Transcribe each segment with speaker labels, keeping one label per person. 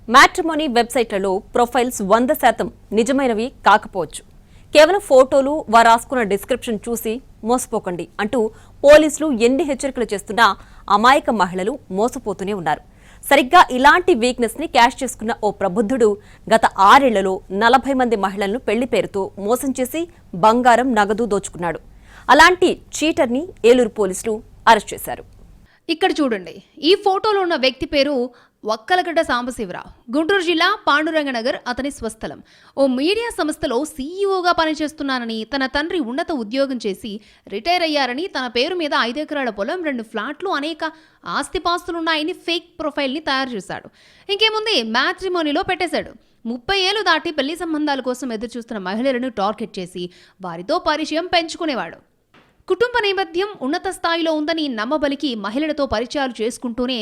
Speaker 1: Matrimony వెబ్సైట్లలో profiles 100% నిజమైనవి కాకపోవచ్చు. కేవలం ఫోటోలు వారు రాసుకున్న డిస్క్రిప్షన్ చూసి మోసపోకండి అంటూ పోలీసులు ఎన్ని హెచ్చరికలు చేస్తున్నా అమాయక మహిళలు మోసపోతూనే ఉన్నారు. సరిగ్గా ఇలాంటి వీక్నెస్ ని క్యాష్ చేసుకున్న ఓ ప్రబుద్ధుడు గత 6 ఏళ్లలో 40 మంది మహిళలను పెళ్లి పేరుతో మోసం చేసి బంగారం నగదు దోచుకున్నాడు. అలాంటి చీటర్ని ఏలూరు పోలీసులు అరెస్ట్ చేశారు.
Speaker 2: ఇక్కడ చూడండి, ఈ ఫోటోలో ఉన్న వ్యక్తి పేరు వక్కలగడ్డ సాంబశివరావు. గుంటూరు జిల్లా పాండురంగనగర్ అతని స్వస్థలం. ఓ మీడియా సంస్థలో సీఈఓగా పనిచేస్తున్నానని, తన తండ్రి ఉన్నత ఉద్యోగం చేసి రిటైర్ అయ్యారని, తన పేరు మీద 5 ఎకరాల పొలం, 2 ఫ్లాట్లు, అనేక ఆస్తిపాస్తులున్నాయని ఫేక్ ప్రొఫైల్ని తయారు చేశాడు. ఇంకేముంది, మ్యాట్రిమోనీలో పెట్టేశాడు. 30 ఏళ్లు దాటి పెళ్లి సంబంధాల కోసం ఎదురుచూస్తున్న మహిళలను టార్గెట్ చేసి వారితో పరిచయం పెంచుకునేవాడు. కుటుంబ నేపథ్యం ఉన్నత స్థాయిలో ఉందని నమ్మబలికి మహిళలతో పరిచయాలు చేసుకుంటూనే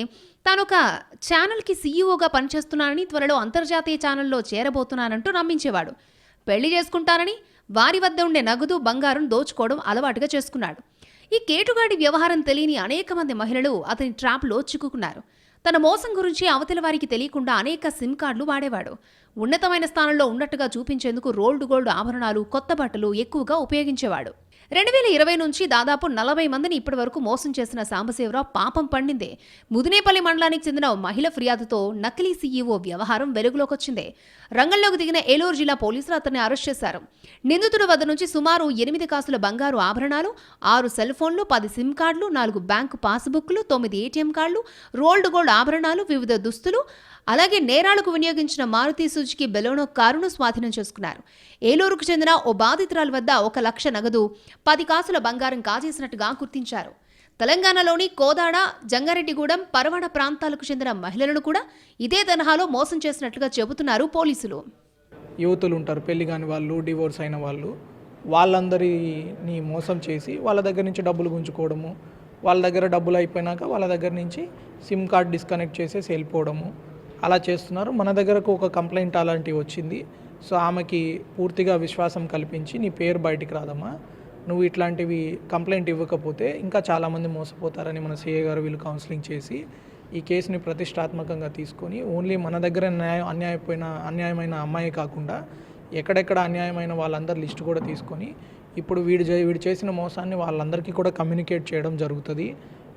Speaker 2: తానొక ఛానల్కి సీఈఓగా పనిచేస్తున్నానని, త్వరలో అంతర్జాతీయ ఛానల్లో చేరబోతున్నానంటూ నమ్మించేవాడు. పెళ్లి చేసుకుంటానని వారి వద్ద ఉండే నగదు, బంగారం దోచుకోవడం అలవాటుగా చేసుకున్నాడు. ఈ కేటుగాడి వ్యవహారం తెలియని అనేక మంది మహిళలు అతని ట్రాప్లో చిక్కుకున్నారు. తన మోసం గురించి అవతల వారికి తెలియకుండా అనేక సిమ్ కార్డులు వాడేవాడు. ఉన్నతమైన స్థానంలో ఉన్నట్టుగా చూపించేందుకు రోల్డ్ గోల్డ్ ఆభరణాలు, కొత్త బట్టలు ఎక్కువగా ఉపయోగించేవాడు. 2020 నుంచి దాదాపు 40 మందిని ఇప్పటి వరకు మోసం చేసిన సాంబశివరావు పాపం పండిందే. ముదినేపల్లి మండలానికి చెందిన మహిళ ఫిర్యాదుతో నకిలీ సీఈఓ వ్యవహారం వెలుగులోకొచ్చింది. రంగంలోకి దిగిన ఏలూరు జిల్లా పోలీసులు అతన్ని అరెస్ట్ చేశారు. నిందితుడి వద్ద నుంచి సుమారు 8 కాసుల బంగారు ఆభరణాలు, 6 సెల్ ఫోన్లు, 10 సిమ్ కార్డులు, 4 బ్యాంకు పాస్బుక్లు, 9 ఏటీఎం కార్డులు, రోల్డ్ గోల్డ్ ఆభరణాలు, వివిధ దుస్తులు, అలాగే నేరాలకు వినియోగించిన మారుతి సుజుకి బెలోనో కారును స్వాధీనం చేసుకున్నారు. ఏలూరుకు చెందిన ఓ బాధితురాల వద్ద 1 లక్ష నగదు, 10 కాసుల బంగారం కాజేసినట్టుగా గుర్తించారు. తెలంగాణలోని కోదాడ, జంగారెడ్డిగూడెం, పరవాడ ప్రాంతాలకు చెందిన మహిళలను కూడా ఇదే తరహాలో మోసం చేసినట్లుగా చెబుతున్నారు పోలీసులు.
Speaker 3: యువతులు ఉంటారు, పెళ్లి కాని వాళ్ళు, డివోర్స్ అయిన వాళ్ళు, వాళ్ళందరినీ మోసం చేసి వాళ్ళ దగ్గర నుంచి డబ్బులు గుంజుకోవడము, వాళ్ళ దగ్గర డబ్బులు అయిపోయినాక వాళ్ళ దగ్గర నుంచి సిమ్ కార్డ్ డిస్కనెక్ట్ చేసేసి వెళ్ళిపోవడము, అలా చేస్తున్నారు. మన దగ్గరకు ఒక కంప్లైంట్ అలాంటివి వచ్చింది. సో ఆమెకి పూర్తిగా విశ్వాసం కల్పించి, నీ పేరు బయటికి రాదమ్మా, నువ్వు ఇట్లాంటివి కంప్లైంట్ ఇవ్వకపోతే ఇంకా చాలామంది మోసపోతారని మన సిఐ గారు వీళ్ళు కౌన్సిలింగ్ చేసి ఈ కేసుని ప్రతిష్టాత్మకంగా తీసుకొని ఓన్లీ మన దగ్గర అన్యాయమైన అమ్మాయి కాకుండా ఎక్కడెక్కడ అన్యాయమైన వాళ్ళందరి లిస్టు కూడా తీసుకొని ఇప్పుడు వీడు చేసిన మోసాన్ని వాళ్ళందరికీ కూడా కమ్యూనికేట్ చేయడం జరుగుతుంది.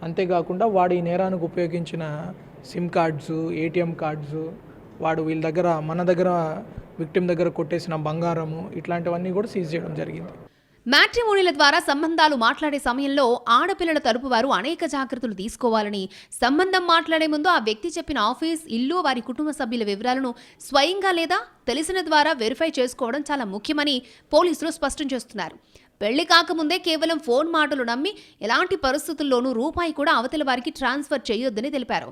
Speaker 3: అంతేకాకుండా వాడు ఈ నేరానికి ఉపయోగించిన సిమ్ కార్డ్స్, ఏటీఎం కార్డ్స్, వాడు మన దగ్గర విక్టిమ్ దగ్గర కొట్టేసిన బంగారము, ఇట్లాంటివన్నీ కూడా సీజ్ చేయడం జరిగింది.
Speaker 2: మ్యాట్రిమోనీల ద్వారా సంబంధాలు మాట్లాడే సమయంలో ఆడపిల్లల తరపు వారు అనేక జాగ్రత్తలు తీసుకోవాలని, సంబంధం మాట్లాడే ముందు ఆ వ్యక్తి చెప్పిన ఆఫీస్, ఇల్లు, వారి కుటుంబ సభ్యుల వివరాలను స్వయంగా లేదా తెలిసిన ద్వారా వెరిఫై చేసుకోవడం చాలా ముఖ్యమని పోలీసులు స్పష్టం చేస్తున్నారు. పెళ్లి కాకముందే కేవలం ఫోన్ మాటలు నమ్మి ఎలాంటి పరిస్థితుల్లోనూ రూపాయి కూడా అవతల వారికి ట్రాన్స్ఫర్ చేయొద్దని తెలిపారు.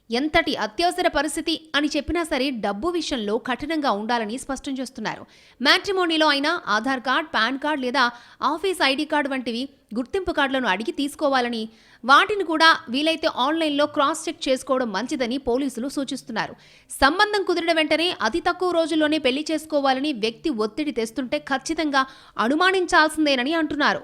Speaker 2: ఎంతటి అత్యవసర పరిస్థితి అని చెప్పినా సరే డబ్బు విషయంలో కఠినంగా ఉండాలని స్పష్టం చేస్తున్నారు. మ్యాట్రిమోనీలో అయినా ఆధార్ కార్డ్, పాన్ కార్డ్ లేదా ఆఫీస్ ఐడి కార్డు వంటివి గుర్తింపు కార్డులను అడిగి తీసుకోవాలని, వాటిని కూడా వీలైతే ఆన్లైన్లో క్రాస్ చెక్ చేసుకోవడం మంచిదని పోలీసులు సూచిస్తున్నారు. సంబంధం కుదిరిన వెంటనే అతి తక్కువ రోజుల్లోనే పెళ్లి చేసుకోవాలని వ్యక్తి ఒత్తిడి తెస్తుంటే ఖచ్చితంగా అనుమానించాల్సిందేనని అంటున్నారు.